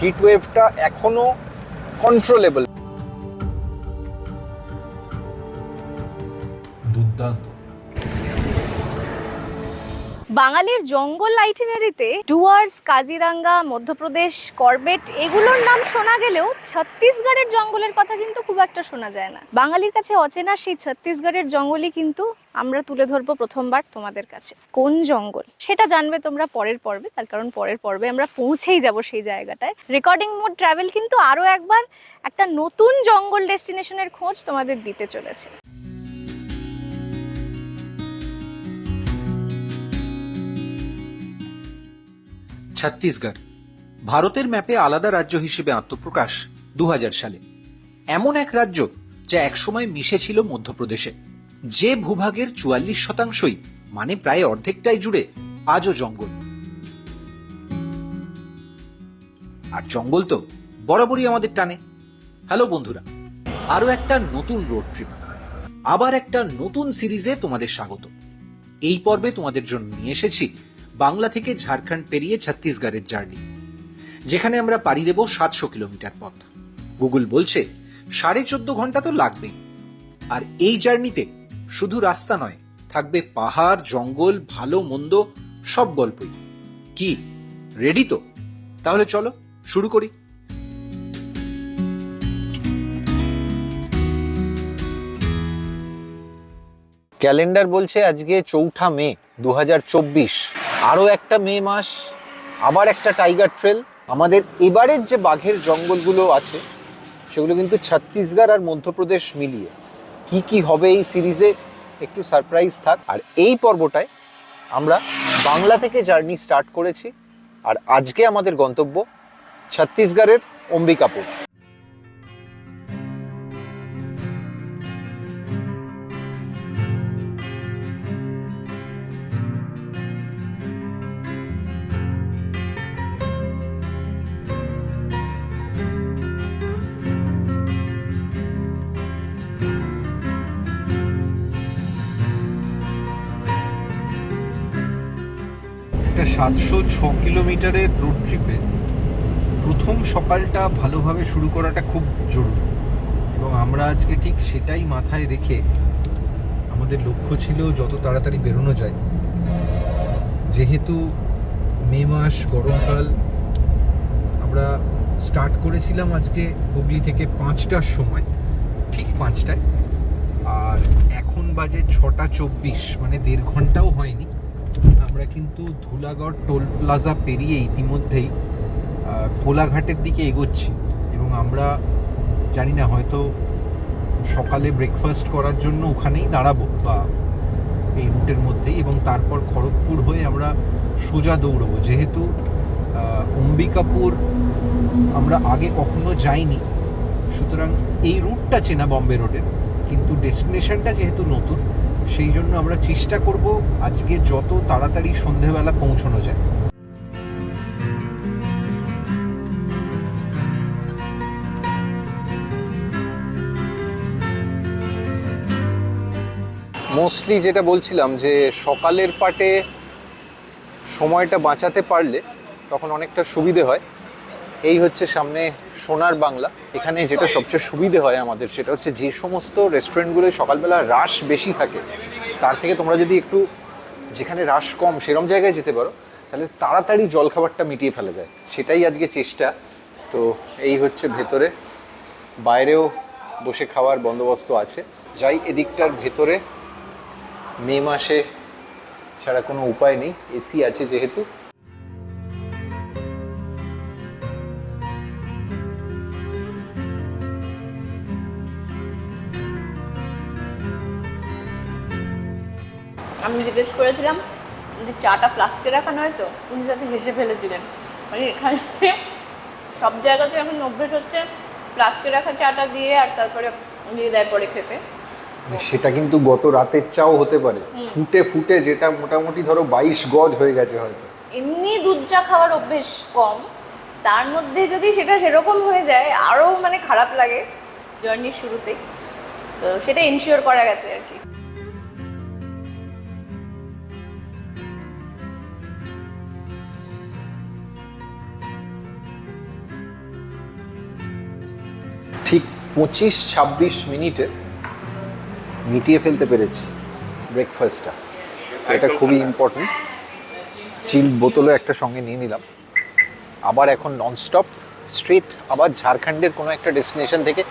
Hit ওয়েভটা এখনো controllable. দুর্দান্ত। বাঙালির জঙ্গল আইটিনারিতে ডুয়ার্স, কাজিরাঙ্গা, মধ্যপ্রদেশ, করবেট এগুলোর নাম শোনা গেলেও ছত্তিশগড়ের জঙ্গলের কথা কিন্তু খুব একটা শোনা যায় না। বাঙালির কাছে অচেনা সেই ছত্তিশগড়ের জঙ্গলই কিন্তু আমরা তুলে ধরবো প্রথমবার তোমাদের কাছে। কোন জঙ্গল সেটা জানবে তোমরা পরের পর্বে, তার কারণ পরের পর্বে আমরা পৌঁছেই যাব সেই জায়গাটায়। রেকর্ডিং মোড ট্রাভেল কিন্তু আরও একবার একটা নতুন জঙ্গল ডেস্টিনেশনের খোঁজ তোমাদের দিতে চলেছে। ছত্তিশগড় ভারতের ম্যাপে আলাদা রাজ্য হিসেবে আত্মপ্রকাশ 2000 সালে। এমন এক রাজ্য যা একসময় মিশেছিল মধ্যপ্রদেশে, যে ভূভাগের 44%, মানে প্রায় অর্ধেকটাই জুড়ে আজও জঙ্গল। আর জঙ্গল তো বরাবরই আমাদের টানে। হ্যালো বন্ধুরা, আরো একটা নতুন রোড ট্রিপ, আবার একটা নতুন সিরিজে তোমাদের স্বাগত। এই পর্বে তোমাদের জন্য নিয়ে এসেছি বাংলা থেকে ঝাড়খণ্ড পেরিয়ে ছত্তিশগড়ের জার্নি, যেখানে আমরা পাড়ি দেব 700 কিলোমিটার পথ। গুগল বলছে 14.5 ঘন্টা তো লাগবেই। আর এই জার্নিতে শুধু রাস্তা নয়, থাকবে পাহাড়, জঙ্গল, ভালো মন্দ সব গল্পই। কি রেডি তো? তাহলে চলো শুরু করি। ক্যালেন্ডার বলছে আজকে 4 মে 2024। আরও একটা মে মাস, আবার একটা টাইগার ট্রেল। আমাদের এবারের যে বাঘের জঙ্গলগুলো আছে সেগুলো কিন্তু ছত্তিশগড় আর মধ্যপ্রদেশ মিলিয়ে। কি কি হবে এই সিরিজে একটু সারপ্রাইজ থাক। আর এই পর্বটায় আমরা বাংলা থেকে জার্নি স্টার্ট করেছি, আর আজকে আমাদের গন্তব্য ছত্তিশগড়ের অম্বিকাপুর। একটা 706 কিলোমিটারের রোড ট্রিপে প্রথম সকালটা ভালোভাবে শুরু করাটা খুব জরুরি, এবং আমরা আজকে ঠিক সেটাই মাথায় রেখে আমাদের লক্ষ্য ছিল যত তাড়াতাড়ি বেরোনো যায়। যেহেতু মে মাস, গরমকাল, আমরা স্টার্ট করেছিলাম আজকে হুগলি থেকে 5টার সময়, ঠিক 5টায়, আর এখন বাজে 6:24, মানে 1.5 ঘন্টাও হয়নি। আমরা কিন্তু ধুলাগড় টোল প্লাজা পেরিয়ে ইতিমধ্যেই কোলাঘাটের দিকে এগোচ্ছি, এবং আমরা জানি না, হয়তো সকালে ব্রেকফাস্ট করার জন্য ওখানেই দাঁড়াবো বা এই রুটের মধ্যেই, এবং তারপর খড়গপুর হয়ে আমরা সোজা দৌড়বো। যেহেতু অম্বিকাপুর আমরা আগে কখনো যাইনি, সুতরাং এই রুটটা চেনা বম্বে রোডের, কিন্তু ডেস্টিনেশনটা যেহেতু নতুন, সেই জন্য আমরা চেষ্টা করব আজকে যত তাড়াতাড়ি সন্ধেবেলা পৌঁছানো যায়। মোস্টলি যেটা বলছিলাম যে সকালের পার্টে সময়টা বাঁচাতে পারলে তখন অনেকটা সুবিধে হয়। এই হচ্ছে সামনে সোনার বাংলা। এখানে যেটা সবচেয়ে সুবিধে হয় আমাদের, সেটা হচ্ছে যে সমস্ত রেস্টুরেন্টগুলোয় সকালবেলা রাশ বেশি থাকে, তার থেকে তোমরা যদি একটু যেখানে রাশ কম সেরকম জায়গায় যেতে পারো, তাহলে তাড়াতাড়ি জলখাবারটা মিটিয়ে ফেলা যায়। সেটাই আজকে চেষ্টা। তো এই হচ্ছে ভেতরে, বাইরেও বসে খাওয়ার বন্দোবস্ত আছে। যাই এদিকটার ভেতরে, মে মাসে ছাড়া কোনো উপায় নেই, এসি আছে যেহেতু। আমি জিজ্ঞেস করেছিলাম যে চাটা ফ্লাস্কে রাখানো হয়, তো উনি যাতে হেসে ফেলেছিলেন। মানে এখানে সব জায়গাতে এখন অভ্যেস হচ্ছে ফ্লাস্কে রাখা চাটা দিয়ে আর তারপরে দিয়ে দেয় পরে খেতে। সেটা কিন্তু গত রাতের চাও হতে পারে, ফুটে ফুটে, যেটা মোটামুটি ধরো 22 গজ হয়ে গেছে হয়তো। এমনি দুধ চা খাওয়ার অভ্যেস কম, তার মধ্যে যদি সেটা সেরকম হয়ে যায় আরও মানে খারাপ লাগে জার্নির শুরুতেই। তো সেটা এনশিওর করা গেছে আর কি। 25-26 মিনিটে মিটিয়ে ফেলতে পেরেছি ব্রেকফাস্টটা। এটা খুবই ইম্পর্টেন্ট। চিল্ড বোতলও একটা সঙ্গে নিয়ে নিলাম। আবার এখন ননস্টপ স্ট্রেট আবার ঝাড়খণ্ডের কোনো একটা ডেস্টিনেশন থেকে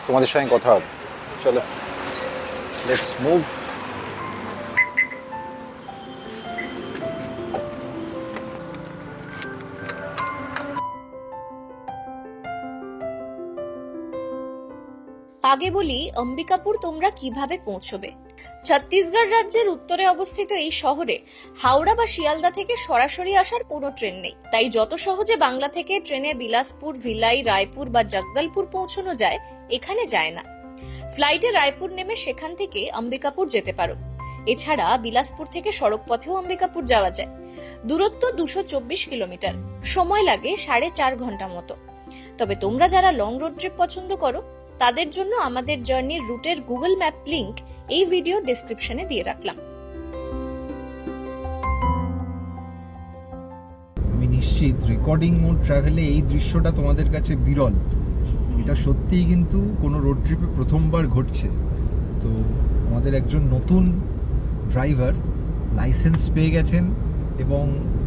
তোমাদের সঙ্গে কথা হবে। চলো, লেটস মুভ। আগে বলি অম্বিকাপুর তোমরা কিভাবে পৌঁছবে। ছত্তিশগড় রাজ্যের উত্তরে অবস্থিত এই শহরে হাওড়া বা শিয়ালদা থেকে সরাসরি আসার কোনো ট্রেন নেই। তাই যত সহজে বাংলা থেকে ট্রেনে বিলাসপুর, ভিলাই, রায়পুর বা জগদলপুর পৌঁছানো যায়, এখানে যায় না। ফ্লাইটে রায়পুর নেমে সেখান থেকে অম্বিকাপুর যেতে পারো। এছাড়া বিলাসপুর থেকে সড়ক পথেও অম্বিকাপুর যাওয়া যায়। দূরত্ব 224 কিলোমিটার, সময় লাগে 4.5 ঘন্টা মতো। তবে তোমরা যারা লং রোড ট্রিপ পছন্দ করো, তাদের জন্য আমাদের জার্নির রুটের গুগল ম্যাপ লিংক এই ভিডিও ডেসক্রিপশনে দিয়ে রাখলাম। আমি নিশ্চিত রেকর্ডিং মোড ট্রাভেলে এই দৃশ্যটা তোমাদের কাছে বিরল। এটা সত্যিই কিন্তু কোনো রোড ট্রিপে প্রথমবার ঘটছে। তো আমাদের একজন নতুন ড্রাইভার লাইসেন্স পেয়ে গেছেন এবং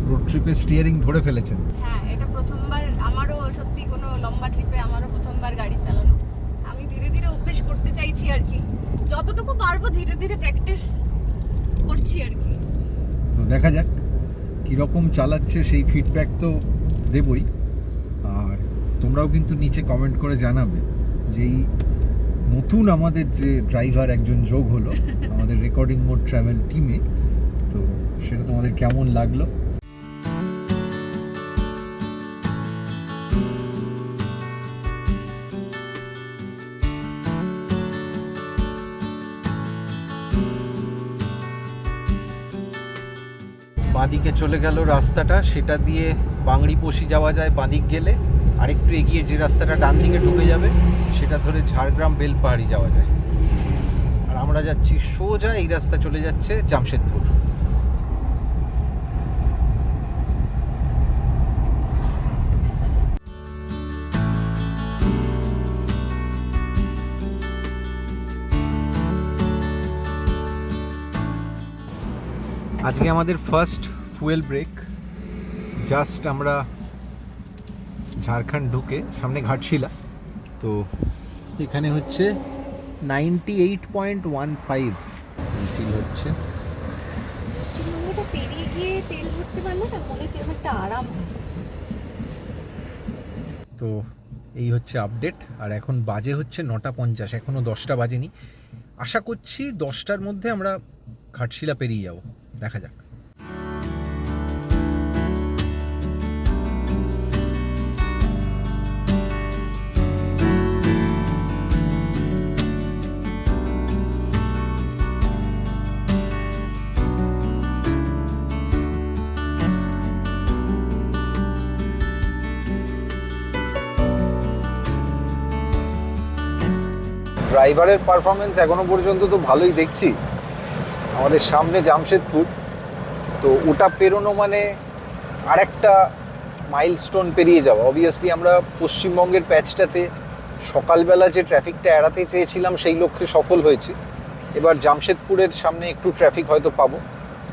রোড ট্রিপে স্টিয়ারিং ধরে ফেলেছেন। হ্যাঁ, এটা প্রথমবার আমারও, সত্যি কোনো লম্বা ট্রিপে আমারও প্রথমবার গাড়ি চালানো। আমি ধীরে ধীরে অভ্যেস করতে চাইছি আর কি, যতটুকু পারবো ধীরে ধীরে প্র্যাকটিস করছি আর কি। তো দেখা যাক কীরকম চালাচ্ছে, সেই ফিডব্যাক তো দেবই। আর তোমরাও কিন্তু নিচে কমেন্ট করে জানাবে যে এই নতুন আমাদের যে ড্রাইভার একজন যোগ হলো আমাদের রেকর্ডিং মোড ট্রাভেল টিমে, তো সেটা তোমাদের কেমন লাগলো। বাঁদিকে চলে গেল রাস্তাটা, সেটা দিয়ে বাংড়িপোষি যাওয়া যায় বাঁদিক গেলে। আরেকটু এগিয়ে যে রাস্তাটা ডান দিকে ঢুকে যাবে সেটা ধরে ঝাড়গ্রাম বেলপাহাড়ি যাওয়া যায়। আর আমরা যাচ্ছি সোজা, এই রাস্তা চলে যাচ্ছে জামশেদপুর। আজকে আমাদের ফার্স্ট ফুয়েল ব্রেক। জাস্ট আমরা ঝাড়খণ্ড ঢুকে সামনে ঘাটশিলা, তো এখানে হচ্ছে 98.15 ফিল হচ্ছে। পশ্চিমবঙ্গটা পেরিয়ে গিয়ে তেল ভরতে পারলে না মনে কেমন একটা আরাম। তো এই হচ্ছে আপডেট। আর এখন বাজে হচ্ছে 9:50, এখনও 10টা বাজেনি। আশা করছি 10টার মধ্যে আমরা ঘাটশিলা পেরিয়ে যাব, দেখা যাক। ড্রাইভারের পারফরমেন্স এখনো পর্যন্ত তো ভালোই দেখছি। আমাদের সামনে জামশেদপুর, তো ওটা পেরোনো মানে আরেকটা মাইলস্টোন পেরিয়ে যাওয়া। অবভিয়াসলি আমরা পশ্চিমবঙ্গের প্যাচটাতে সকালবেলা যে ট্রাফিকটা এড়াতে চেয়েছিলাম সেই লক্ষ্যে সফল হয়েছি। এবার জামশেদপুরের সামনে একটু ট্রাফিক হয়তো পাবো।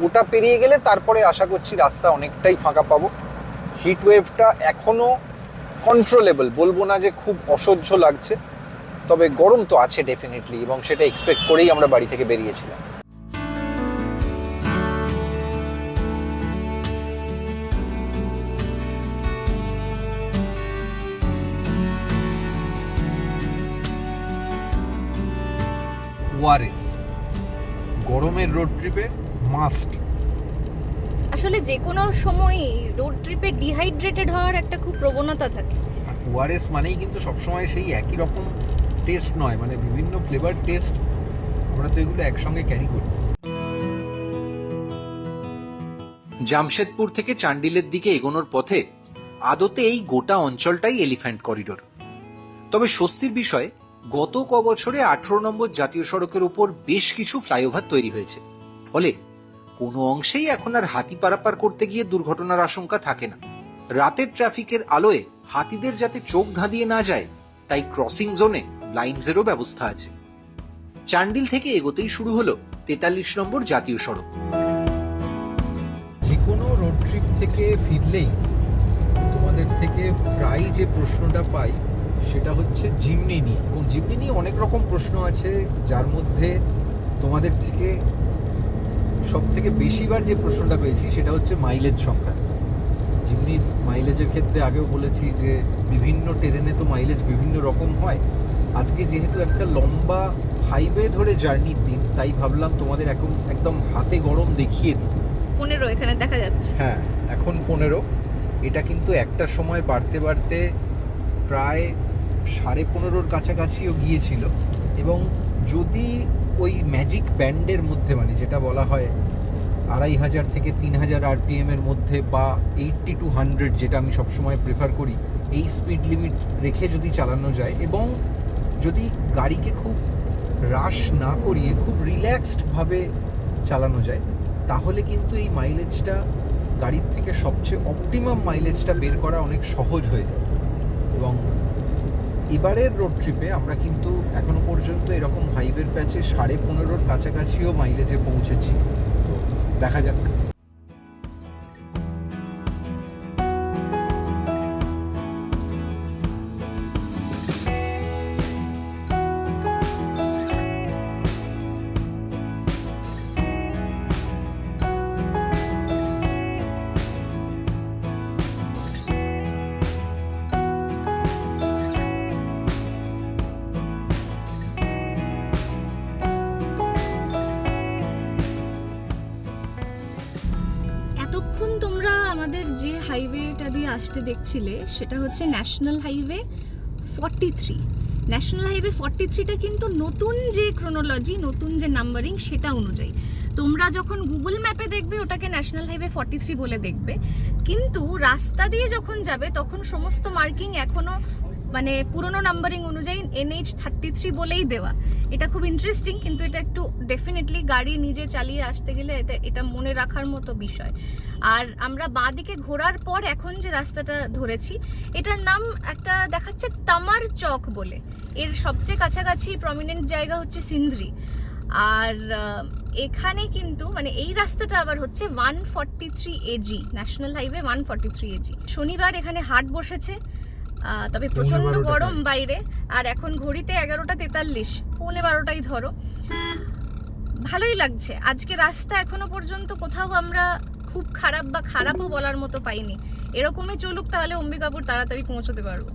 ওটা পেরিয়ে গেলে তারপরে আশা করছি রাস্তা অনেকটাই ফাঁকা পাবো। হিট ওয়েভটা এখনও কন্ট্রোলেবল, বলবো না যে খুব অসহ্য লাগছে, তবে গরম তো আছে ডেফিনেটলি, এবং সেটা এক্সপেক্ট করেই আমরা বাড়ি থেকে বেরিয়েছিলাম। ওআরএস গরমের রোড ট্রিপে মাস্ট। আসলে যে কোনো সময় রোড ট্রিপে ডিহাইড্রেটেড হওয়ার একটা খুব প্রবণতা থাকে। আর ওআরএস মানেই কিন্তু সবসময় সেই একই রকম টেস্ট নয়, মানে বিভিন্ন ফ্লেভার টেস্ট। আমরা তো এগুলো একসঙ্গে ক্যারি করি। জামশেদপুর থেকে চান্ডিলের দিকে এগোনোর পথে আদতে এই গোটা অঞ্চলটাই এলিফ্যান্ট করিডোর। তবে স্বস্তির বিষয়, গত কবছরে 18 নম্বর জাতীয় সড়কের উপর বেশ কিছু ফ্লাইওভার তৈরি হয়েছে। ফলে কোনো অংশেই এখন আর হাতি পারাপার করতে গিয়ে দুর্ঘটনার আশঙ্কা থাকে না। রাতের ট্রাফিকের আলোয় হাতিদের যাতে চোখ ধাঁধিয়ে না যায়, তাই ক্রসিং জোনে ব্লাইন্ডসেরও ব্যবস্থা আছে। চান্ডিল থেকে এগোতেই শুরু হলো 43 নম্বর জাতীয় সড়ক। যে কোনো রোড ট্রিপ থেকে ফিরলেই তোমাদের থেকে প্রায় যে প্রশ্নটা পাই সেটা হচ্ছে জিমনি নিয়ে, এবং জিমনি নিয়ে অনেক রকম প্রশ্ন আছে, যার মধ্যে তোমাদের থেকে সব থেকে বেশিবার যে প্রশ্নটা পেয়েছি সেটা হচ্ছে মাইলেজ সংক্রান্ত। জিমনির মাইলেজের ক্ষেত্রে আগেও বলেছি যে বিভিন্ন টেরেনে তো মাইলেজ বিভিন্ন রকম হয়। আজকে যেহেতু একটা লম্বা হাইওয়ে ধরে জার্নির দিন, তাই ভাবলাম তোমাদের একদম হাতে গরম দেখিয়ে দিই। 15 এখানে দেখা যাচ্ছে। হ্যাঁ, এখন 15। এটা কিন্তু একটা সময় বাড়তে বাড়তে প্রায় 15.5-র কাছাকাছিও গিয়েছিল, এবং যদি ওই ম্যাজিক ব্যান্ডের মধ্যে, মানে যেটা বলা হয় 2500 থেকে 3000 RPM এর মধ্যে, বা 80 to 100 যেটা আমি সবসময় প্রেফার করি, এই স্পিড লিমিট রেখে যদি চালানো যায় এবং যদি গাড়িকে খুব রাশ না করিয়ে খুব রিল্যাক্সডভাবে চালানো যায়, তাহলে কিন্তু এই মাইলেজটা গাড়ির থেকে সবচেয়ে অপটিমাম মাইলেজটা বের করা অনেক সহজ হয়ে যায়। এবং এবারের রোড ট্রিপে আমরা কিন্তু এখনো পর্যন্ত এরকম হাইওয়ের প্যাচে 15.5-র কাছাকাছিও মাইলেজে পৌঁছেছি। তো দেখা যাক। এতক্ষণ তোমরা আমাদের যে হাইওয়েটা দিয়ে আসতে দেখছিলে সেটা হচ্ছে ন্যাশনাল হাইওয়ে 43। ন্যাশনাল হাইওয়ে 43টা কিন্তু নতুন যে ক্রোনোলজি, নতুন যে নাম্বারিং সেটা অনুযায়ী তোমরা যখন গুগল ম্যাপে দেখবে ওটাকে ন্যাশনাল হাইওয়ে 43 বলে দেখবে, কিন্তু রাস্তা দিয়ে যখন যাবে তখন সমস্ত মার্কিং এখনো মানে পুরনো নাম্বারিং অনুযায়ী NH 33 বলেই দেওয়া। এটা খুব ইন্টারেস্টিং, কিন্তু এটা একটু ডেফিনেটলি গাড়ি নিজে চালিয়ে আসতে গেলে এটা মনে রাখার মতো বিষয়। আর আমরা বাঁ দিকে ঘোরার পর এখন যে রাস্তাটা ধরেছি এটার নাম একটা দেখাচ্ছে তামার চক বলে। এর সবচেয়ে কাছাকাছি প্রমিনেন্ট জায়গা হচ্ছে সিন্দ্রি। আর এখানে কিন্তু মানে এই রাস্তাটা আবার হচ্ছে 143 AG, ন্যাশনাল হাইওয়ে 143 AG। শনিবার এখানে হাট বসেছে, তবে প্রচন্ড গরম বাইরে, আর এখন ঘড়িতে 11টা 43, 11:15টাই ধরো। ভালোই লাগছে। আজকে রাস্তা এখনো পর্যন্ত কোথাও আমরা খুব খারাপ বা খারাপও বলার মতো পাইনি। এরকমই চলুক, তাহলে অম্বিকাপুর তাড়াতাড়ি পৌঁছতে পারবো।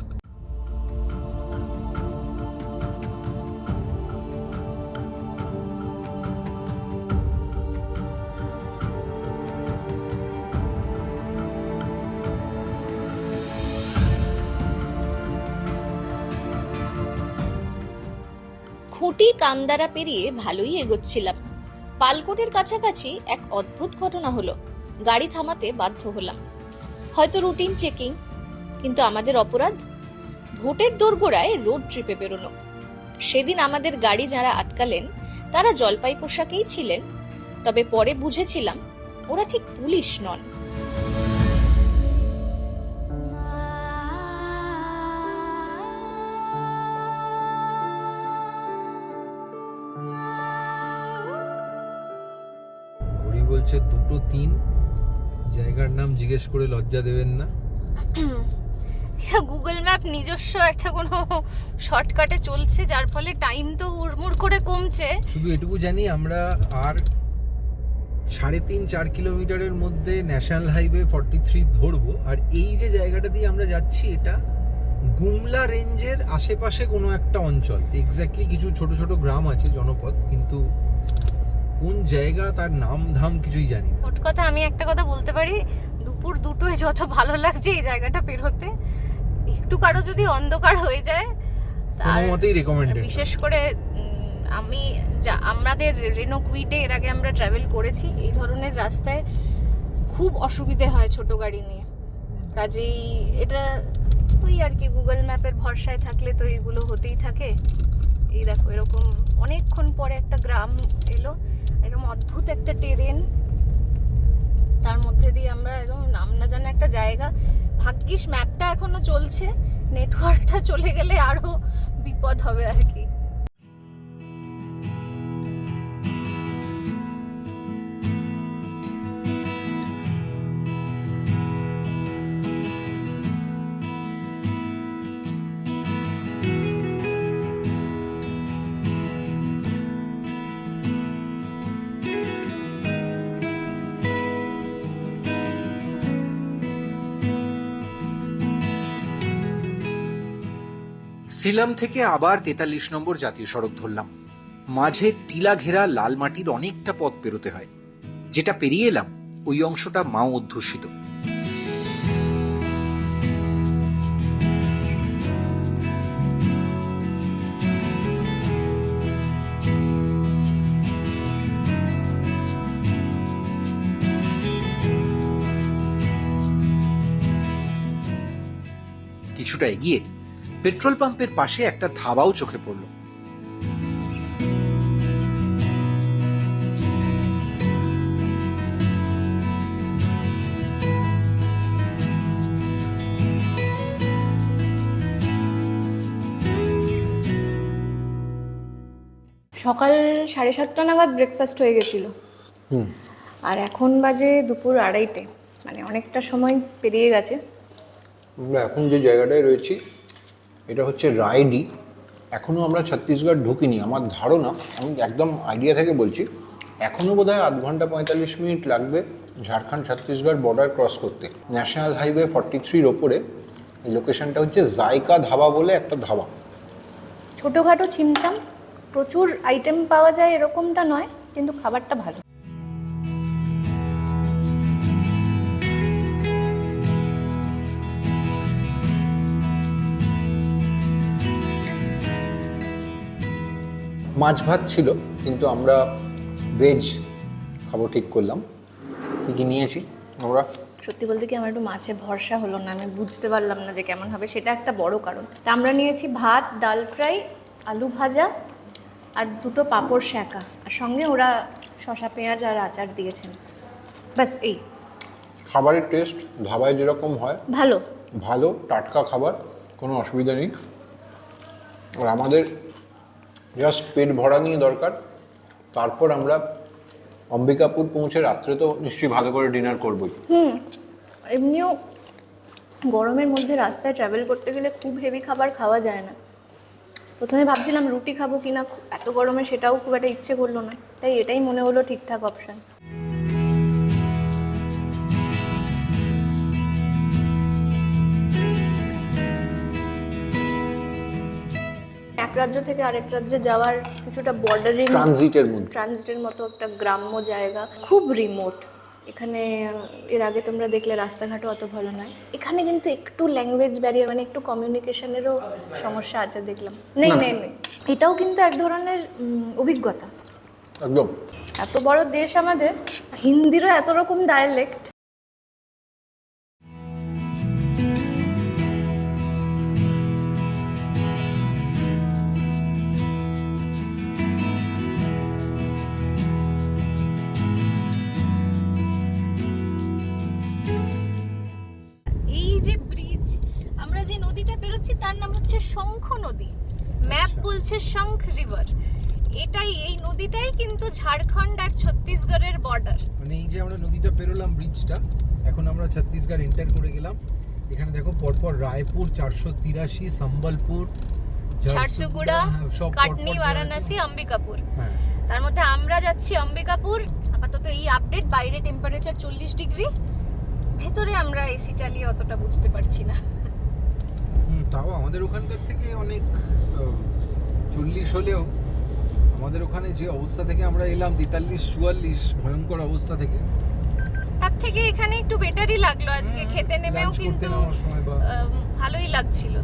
খুঁটি কামদারা পেরিয়ে ভালোই এগোচ্ছিলাম। পালকোটের কাছাকাছি এক অদ্ভুত ঘটনা হলো, গাড়ি থামাতে বাধ্য হলাম। হয়তো রুটিন চেকিং, কিন্তু আমাদের অপরাধ ভোটের দোরগোড়ায় রোড ট্রিপে বেরোনো। সেদিন আমাদের গাড়ি যারা আটকালেন তারা জলপাই পোশাকেই ছিলেন, তবে পরে বুঝেছিলাম ওরা ঠিক পুলিশ নন। বলছে 2:03, জায়গার নাম জিজ্ঞেস করে লজ্জা দেবেন না। গুগল ম্যাপ নিজস্ব একটা কোনো শর্টকাটে চলছে, যার ফলে টাইম তো হুড়মুড় করে কমছে। শুধু এটুকু জানি আমরা আর 3.5-4 কিলোমিটারের মধ্যে ন্যাশনাল হাইওয়ে 43 ধরবো। আর এই যে জায়গাটা দিয়ে আমরা যাচ্ছি এটা গুমলা রেঞ্জের আশেপাশে কোনো একটা অঞ্চল। এক্স্যাক্টলি কিছু ছোট ছোট গ্রাম আছে, জনপদ, কিন্তু কোন জায়গা তার নাম ধাম কিছুই জানি না। মোট কথা আমি একটা কথা বলতে পারি, দুপুর 2টোয় যত ভালো লাগছে এই জায়গাটা পেরোতে, একটু কারো যদি অন্ধকার হয়ে যায় কোনো মতেই রেকমেন্ডেড। বিশেষ করে আমাদের রেনো কুইডে এর আগে আমরা ট্রাভেল করেছি, এই ধরনের রাস্তায় খুব অসুবিধে হয় ছোট গাড়ি নিয়ে। কাজেই এটা ওই আর কি, গুগল ম্যাপের ভরসায় থাকলে তো এইগুলো হতেই থাকে। এই দেখো এরকম অনেকক্ষণ পরে একটা গ্রাম এলো, এরকম অদ্ভুত একটা টেরেন, তার মধ্যে দিয়ে আমরা একদম নাম না জানা একটা জায়গা। ভাগ্যিস ম্যাপটা এখনো চলছে, নেটওয়ার্কটা চলে গেলে আরো বিপদ হবে আর কি। সিলাম থেকে আবার 43 নম্বর জাতীয় সড়ক ধরলাম। মাঝে টিলা ঘেরা লাল মাটির অনেকটা পথ পেরোতে হয়। যেটা পেরিয়ে এলাম ওই অংশটা মাও অধ্যুষিত। কিছুটা এগিয়ে পেট্রোল পাম্পের পাশে একটা ধাবাও চোখে পড়ল। সকাল 7:30 নাগাদ ব্রেকফাস্ট হয়ে গেছিল, আর এখন বাজে দুপুর 2:30, মানে অনেকটা সময় পেরিয়ে গেছে। আমরা এখন যে জায়গাটায় রয়েছি এটা হচ্ছে রায়ডি। এখনও আমরা ছত্তিশগড় ঢুকিনি। আমার ধারণা, আমি একদম আইডিয়া থেকে বলছি, এখনও বোধহয় 8 ঘন্টা 45 মিনিট লাগবে ঝাড়খণ্ড ছত্তিশগড় বর্ডার ক্রস করতে। ন্যাশনাল হাইওয়ে 43-র ওপরে এই লোকেশনটা হচ্ছে জায়কা ধাবা বলে একটা ধাবা। ছোটোখাটো ছিমছাম, প্রচুর আইটেম পাওয়া যায় এরকমটা নয়, কিন্তু খাবারটা ভালো। মাছ ভাত ছিল, কিন্তু আমরা ভেজ খাবো ঠিক করলাম। কী কী নিয়েছি আমরা? সত্যি বলতে কি আমার একটু মাছে ভরসা হলো না, আমি বুঝতে পারলাম না যে কেমন হবে, সেটা একটা বড় কারণ। তা আমরা নিয়েছি ভাত, ডাল ফ্রাই, আলু ভাজা আর 2টো পাঁপড় শ্যাঁকা, আর সঙ্গে ওরা শসা পেঁয়াজ আর আচার দিয়েছেন। ব্যাস এই। খাবারের টেস্ট ধাবায় যেরকম হয় ভালো ভালো, টাটকা খাবার, কোনো অসুবিধা নেই। আর আমাদের জাস্ট পেট ভরা নিয়ে দরকার। তারপর আমরা অম্বিকাপুর পৌঁছে রাত্রে তো নিশ্চয়ই ভালো করে ডিনার করবই। এমনিও গরমের মধ্যে রাস্তায় ট্রাভেল করতে গেলে খুব হেভি খাবার খাওয়া যায় না। প্রথমে ভাবছিলাম রুটি খাবো কিনা, এত গরমে সেটাও খুব একটা ইচ্ছে করলো না, তাই এটাই মনে হলো ঠিকঠাক অপশান। এক রাজ্য থেকে আরেক রাজ্যে যাওয়ার কিছুটা বর্ডারিং ট্রানজিটের মতো একটা গ্রাম্য জায়গা, খুব রিমোট। এখানে এর আগে তোমরা দেখলে রাস্তাঘাটও অত ভালো নয়, এখানে কিন্তু একটু ল্যাঙ্গুয়েজ ব্যারিয়ার, মানে একটু কমিউনিকেশনেরও সমস্যা আছে দেখলাম। নেই, এটাও কিন্তু এক ধরনের অভিজ্ঞতা। একদম। এত বড় দেশ আমাদের, হিন্দিরও এত রকম ডায়ালেক্ট। এই যে ব্রিজ, আমরা যে নদীটা পেরোচ্ছি তার নাম হচ্ছে শঙ্খ নদী। ম্যাপ বলছে শঙ্খ রিভার। এই নদীটাই কিন্তু ঝাড়খণ্ড আর ছত্তিশগড়ের বর্ডার। মানে এই যে আমরা নদীটা পেরোলাম ব্রিজটা, এখন আমরা ছত্তিশগড় এন্টার করে গেলাম। এখানে দেখো পরপর রায়পুর 483, সম্বলপুর, ঝারসুগুড়া, কাটনি, বারাণসী, অম্বিকাপুর। হ্যাঁ, তার মধ্যে আমরা যাচ্ছি অম্বিকাপুর। আপাতত এই আপডেট, বাইরে টেম্পারেচার 40 ডিগ্রি, ভেতরে আমরা এসি চালিয়ে অতটা বুঝতে পারছি না। তাও আমাদের ওখানকার থেকে অনেক 40 হলেও আমাদের ওখানে যে অবস্থা থেকে আমরা এলাম 43-44 ভয়ঙ্কর অবস্থা থেকে, তার থেকে এখানে একটু বেটারই লাগলো আজকে। খেতে নেমেও লাঞ্চ করতে কিন্তু নেওয়ার সময় বা ভালোই লাগছিল।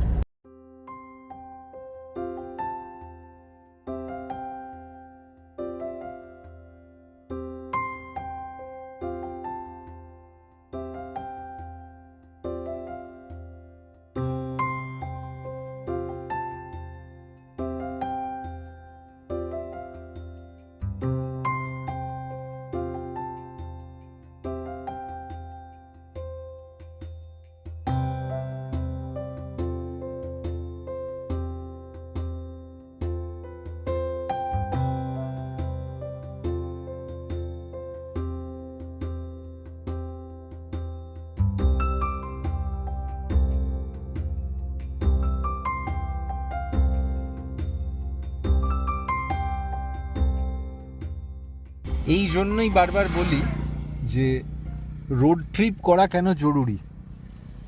এই জন্যই বারবার বলি যে রোড ট্রিপ করা কেন জরুরি।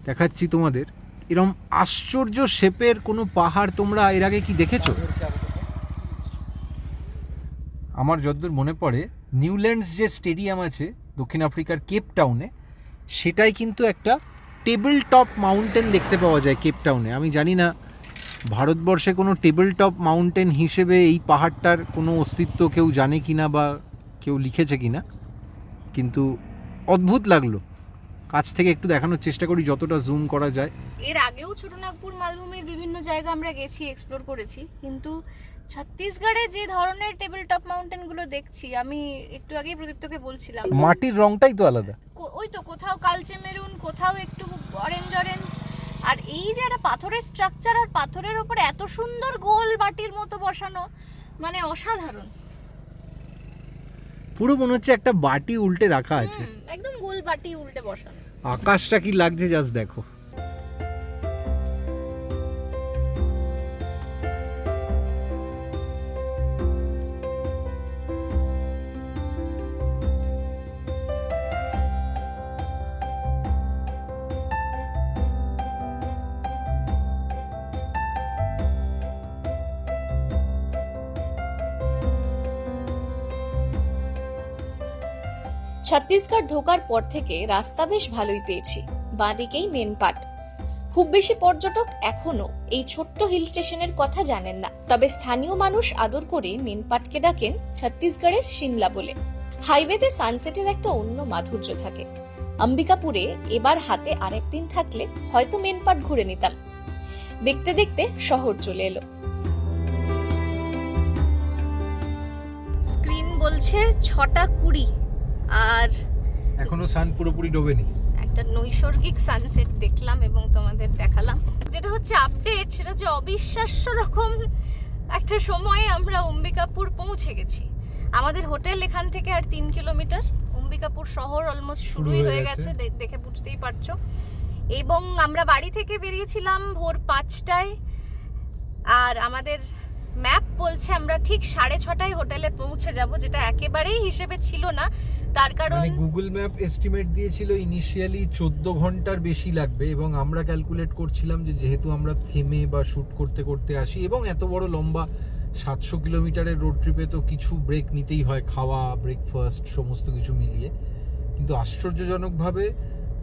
দেখাচ্ছি তোমাদের, এরম আশ্চর্য শেপের কোনো পাহাড় তোমরা এর আগে কি দেখেছো? আমার যতদূর মনে পড়ে নিউল্যান্ডস যে স্টেডিয়াম আছে দক্ষিণ আফ্রিকার কেপ টাউনে, সেটাই কিন্তু একটা টেবিল টপ মাউন্টেন দেখতে পাওয়া যায় কেপ টাউনে। আমি জানি না ভারতবর্ষে কোনো টেবিল টপ মাউন্টেন হিসেবে এই পাহাড়টার কোনো অস্তিত্ব কেউ জানে কিনা বা কেউ লিখেছে কিনা, কিন্তু অদ্ভুত লাগলো। কাছ থেকে একটু দেখানোর চেষ্টা করি যতটা জুম করা যায়। এর আগেও ছোটনাগপুর মালভূমির বিভিন্ন জায়গা আমরা গেছি, এক্সপ্লোর করেছি, কিন্তু ছত্তিশগড়ে যে ধরনের টেবিল টপ মাউন্টেনগুলো দেখছি, আমি একটু আগেই প্রদীপ্তকে বলছিলাম, মাটির রংটাই তো আলাদা। ওই তো কোথাও কালচে মেরুন, কোথাও একটু অরেঞ্জ অরেঞ্জ, আর এই যে একটা পাথরের স্ট্রাকচার আর পাথরের ওপর এত সুন্দর গোল বাটির মতো বসানো, মানে অসাধারণ। পুরো মনে হচ্ছে একটা বাটি উল্টে রাখা আছে, একদম গোল বাটি উল্টে বসানো। আকাশটা কি লাগছে জাস্ট দেখো। ছত্তিশগড় ঢোকার পর থেকে রাস্তা বেশ ভালোই পেয়েছি, বাঁদিকেই মেন পাট। খুব বেশি পর্যটক এখনো এই ছোট্ট হিল স্টেশনের কথা জানেন না, তবে স্থানীয় মানুষ আদর করে মেন পাটকে ডাকেন ছত্তিশগড়ের সিমলা বলে। হাইওয়েতে সানসেটের একটা অন্য মাধুর্য থাকে। অম্বিকাপুরে এবার হাতে আরেকদিন থাকলে হয়তো মেন পাট ঘুরে নিতাম। দেখতে দেখতে শহর চলে এলো। স্ক্রিন বলছে 6:20, আর এখনো সান পুরোপুরি ডোবেনি। একটা নৈসর্গিক সানসেট দেখলাম এবং তোমাদের দেখালাম। যেটা হচ্ছে আপডেট, সেটা হচ্ছে অবিশ্বাস্য রকম একটা সময়ে আমরা অম্বিকাপুর পৌঁছে গেছি। আমাদের হোটেল এখান থেকে আর 3 কিলোমিটার। অম্বিকাপুর শহর অলমোস্ট শুরুই হয়ে গেছে, দেখে বুঝতেই পারছো। এবং আমরা বাড়ি থেকে বেরিয়েছিলাম ভোর 5টায়, আর আমাদের ম্যাপ বলছে আমরা ঠিক 6:30টায় হোটেলে পৌঁছে যাব, যেটা একেবারেই হিসেবে ছিল না। তার কারণ মানে গুগল ম্যাপ এস্টিমেট দিয়েছিল ইনিশিয়ালি 14 ঘন্টার বেশি লাগবে, এবং আমরা ক্যালকুলেট করছিলাম যে যেহেতু আমরা থেমে বা শ্যুট করতে করতে আসি, এবং এত বড় লম্বা 700 কিলোমিটারের রোড ট্রিপে তো কিছু ব্রেক নিতেই হয়, খাওয়া, ব্রেকফাস্ট সমস্ত কিছু মিলিয়ে। কিন্তু আশ্চর্যজনকভাবে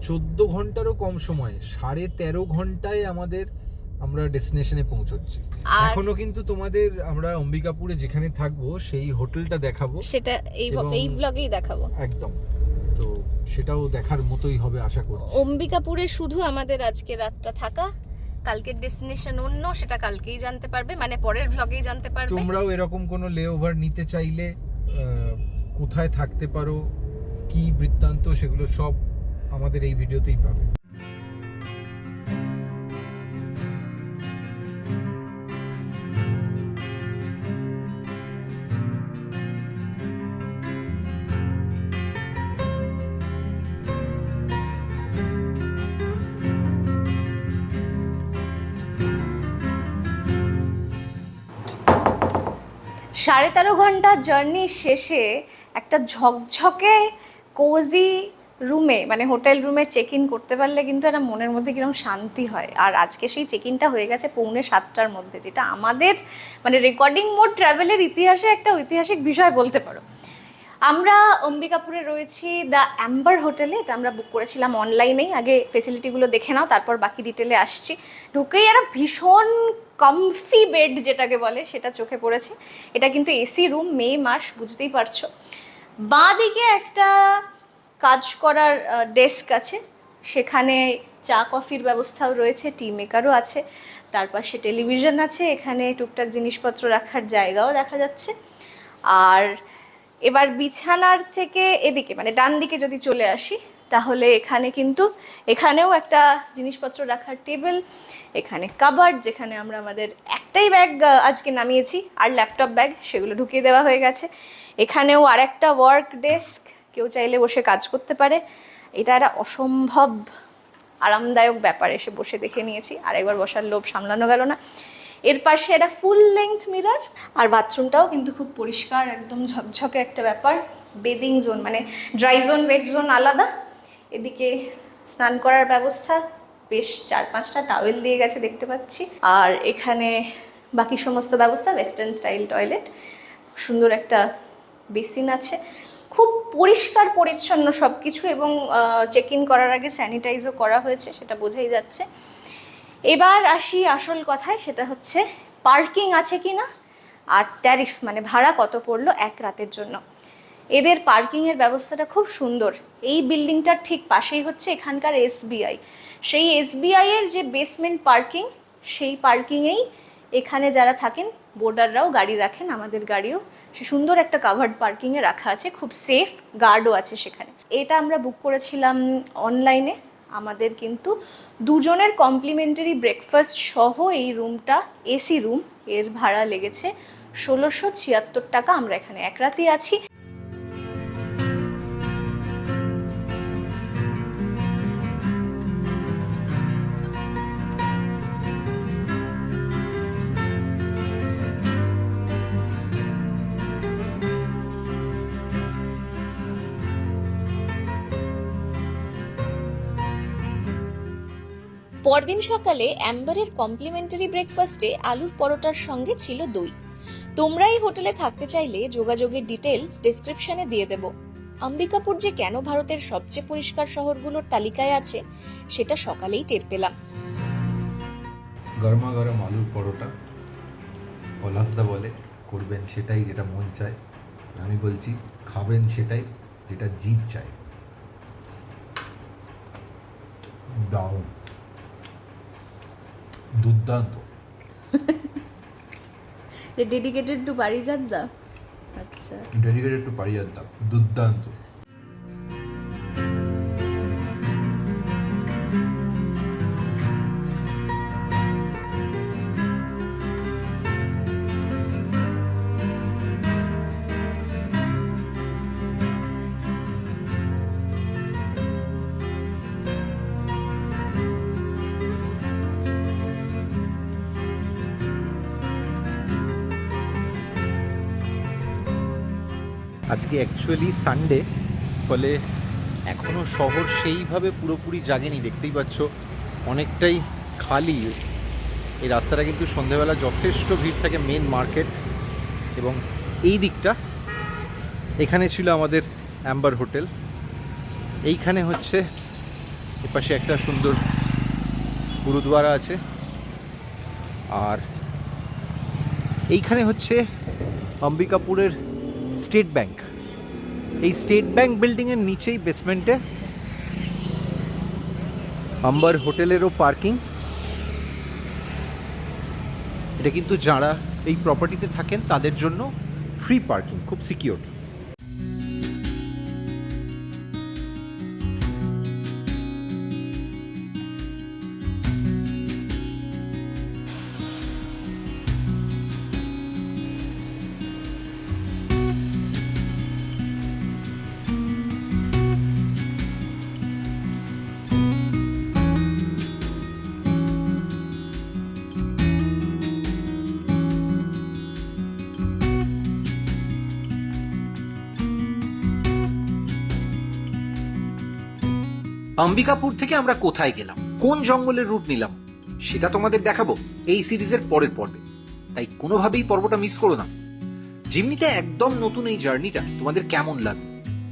14 ঘন্টারও কম সময়ে 13.5 ঘন্টায় আমরা ডেস্টিনেশনে পৌঁছচ্ছি। এখনো কিন্তু তোমাদের আমরা অম্বিকাপুরে যেখানে থাকবো সেই হোটেলটা দেখাবো, সেটা এই ব্লগেই দেখাবো একদম। তো সেটাও দেখার মতোই হবে আশা করি। অম্বিকাপুরে শুধু আমাদের আজকে রাতটা থাকা, কালকের ডেস্টিনেশন অন্য, সেটা কালকেই জানতে পারবে, মানে পরের ব্লগেই জানতে পারবে। তোমরাও এরকম কোনো লেওভার নিতে চাইলে কোথায় থাকতে পারো, কি বৃত্তান্ত, সেগুলো সব আমাদের এই ভিডিওতেই পাবে। সাড়ে 13 ঘন্টা জার্নি শেষে একটা ঝকঝকে কোজি রুমে, মানে হোটেল রুমে চেক ইন করতে পারলে কিন্তু একটা মনের মধ্যে কিরকম শান্তি হয়। আর আজকে সেই চেক ইনটা হয়ে গেছে 6:45টার মধ্যে, যেটা আমাদের মানে রেকর্ডিং মোড ট্রাভেলের ইতিহাসে একটা ঐতিহাসিক বিষয় বলতে পারো। আমরা অম্বিকাপুরে রয়েছি দ্য অ্যাম্বার হোটেলে। এটা আমরা বুক করেছিলাম অনলাইনেই। আগে ফেসিলিটিগুলো দেখে নাও, তারপর বাকি ডিটেলে আসছি। ঢুকেই একটা ভীষণ কমফি বেড যেটাকে বলে সেটা চোখে পড়েছে। এটা কিন্তু এসি রুম, মে মাস, বুঝতেই পারছো। বাঁ দিকে একটা কাজ করার ডেস্ক আছে, সেখানে চা কফির ব্যবস্থাও রয়েছে, টি মেকারও আছে। তার পাশে টেলিভিশন আছে, এখানে টুকটাক জিনিসপত্র রাখার জায়গাও দেখা যাচ্ছে। আর এবার বিছানার থেকে এদিকে মানে ডান দিকে যদি চলে আসি, তাহলে এখানেও একটা জিনিসপত্র রাখার টেবিল, এখানে কাবার্ড, যেখানে আমরা আমাদের একটাই ব্যাগ আজকে নামিয়েছি আর ল্যাপটপ ব্যাগ, সেগুলো ঢুকিয়ে দেওয়া হয়ে গেছে। এখানেও আর একটা ওয়ার্ক ডেস্ক, কেউ চাইলে বসে কাজ করতে পারে। এটা একটা অসম্ভব আরামদায়ক ব্যাপার, এসে বসে দেখে নিয়েছি, আর একবার বসার লোভ সামলানো গেল না। এর পাশে একটা ফুল লেংথ মিরর, আর বাথরুমটাও কিন্তু খুব পরিষ্কার, একদম ঝকঝকে একটা ব্যাপার। বেদিং জোন, মানে ড্রাই জোন ওয়েট জোন আলাদা। এদিকে স্নান করার ব্যবস্থা, বেশ 4-5টা টাওয়েল দিয়ে গেছে দেখতে পাচ্ছি। আর এখানে বাকি সমস্ত ব্যবস্থা ওয়েস্টার্ন স্টাইল টয়লেট, সুন্দর একটা বেসিন আছে, খুব পরিষ্কার পরিচ্ছন্ন সব কিছু, এবং চেক ইন করার আগে স্যানিটাইজও করা হয়েছে, সেটা বোঝাই যাচ্ছে। এবার আসি আসল কথায়, সেটা হচ্ছে পার্কিং আছে কি না আর ট্যারিফ, মানে ভাড়া কত পড়লো এক রাতের জন্য। এদের পার্কিংয়ের ব্যবস্থাটা খুব সুন্দর। এই বিল্ডিংটার ঠিক পাশেই হচ্ছে এখানকার SBI। সেই SBI-এর যে বেসমেন্ট পার্কিং, সেই পার্কিংয়েই এখানে যারা থাকেন বোর্ডাররাও গাড়ি রাখেন, আমাদের গাড়িও সে সুন্দর একটা কাভার্ড পার্কিংয়ে রাখা আছে, খুব সেফ, গার্ডও আছে সেখানে। এটা আমরা বুক করেছিলাম অনলাইনে। আমাদের কিন্তু 2 জনের কমপ্লিমেন্টারি ব্রেকফাস্ট সহ এই রুমটা, AC রুম, এর ভাড়া লেগেছে 1676 টাকা। আমরা এখানে এক রাতই আছি। পরদিন সকালে অ্যাম্বারের কমপ্লিমেন্টারি ব্রেকফাস্টে আলুর পরোটার সঙ্গে ছিল দই। তোমরা এই হোটেলে থাকতে চাইলে যোগাযোগের ডিটেলস ডেসক্রিপশনে দিয়ে দেব। অম্বিকাপুর যে কেন ভারতের সবচেয়ে পরিষ্কার শহরগুলোর তালিকায় আছে সেটা সকালেই টের পেলাম। গরমা গরম আলুর পরোটা, পলাশদা বলে করবেন সেটাই যেটা মন চায়, আমি বলছি খাবেন সেটাই যেটা জিভ চায়। দাও, দুর্দান্ত। ডেডিকেটেড টু পারিজাতদা। আচ্ছা, ডেডিকেটেড টু পারিজাতদা, দুর্দান্ত। আজকে অ্যাকচুয়ালি সানডে, ফলে এখনও শহর সেইভাবে পুরোপুরি জাগেনি। দেখতেই পাচ্ছ অনেকটাই খালি। এই রাস্তাটা কিন্তু সন্ধেবেলা যথেষ্ট ভিড় থাকে, মেন মার্কেট। এবং এই দিকটা, এখানে ছিল আমাদের অ্যাম্বার হোটেল। এইখানে হচ্ছে এপাশে একটা সুন্দর গুরুদুয়ারা আছে, আর এইখানে হচ্ছে অম্বিকাপুরের স্টেট ব্যাংক। এই স্টেট ব্যাংক বিল্ডিংয়ের নিচেই বেসমেন্টে আম্বার হোটেলেরও পার্কিং। এটা কিন্তু যারা এই প্রপার্টিতে থাকেন তাদের জন্য ফ্রি পার্কিং, খুব সিকিউর। অম্বিকাপুর থেকে আমরা কোথায় গেলাম, কোন জঙ্গলের রুট নিলাম, সেটা তোমাদের দেখাবো এই সিরিজের পরের পর্বে। তাই কোনোভাবেই পর্বটা মিস করো না। জিমনিতে একদম নতুন এই জার্নিটা তোমাদের কেমন লাগলো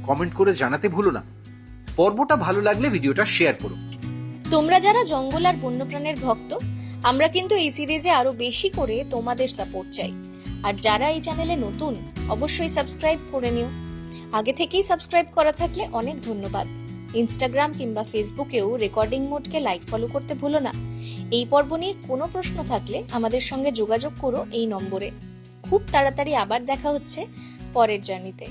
কমেন্ট করে জানাতে ভুলো না। পর্বটা ভালো লাগলে ভিডিওটা শেয়ার করো। তোমরা যারা জঙ্গল আর বন্যপ্রাণের ভক্ত, আমরা কিন্তু এই সিরিজে আরো বেশি করে তোমাদের সাপোর্ট চাই। আর যারা এই চ্যানেলে নতুন, অবশ্যই সাবস্ক্রাইব করে নিও। আগে থেকেই সাবস্ক্রাইব করা থাকলে অনেক ধন্যবাদ। ইনস্টাগ্রাম কিংবা ফেসবুকেও রেকর্ডিং মোডকে লাইক ফলো করতে ভুলো না। এই পর্ব নিয়ে কোনো প্রশ্ন থাকলে আমাদের সঙ্গে যোগাযোগ করো এই নম্বরে। খুব তাড়াতাড়ি আবার দেখা হচ্ছে পরের জার্নিতে।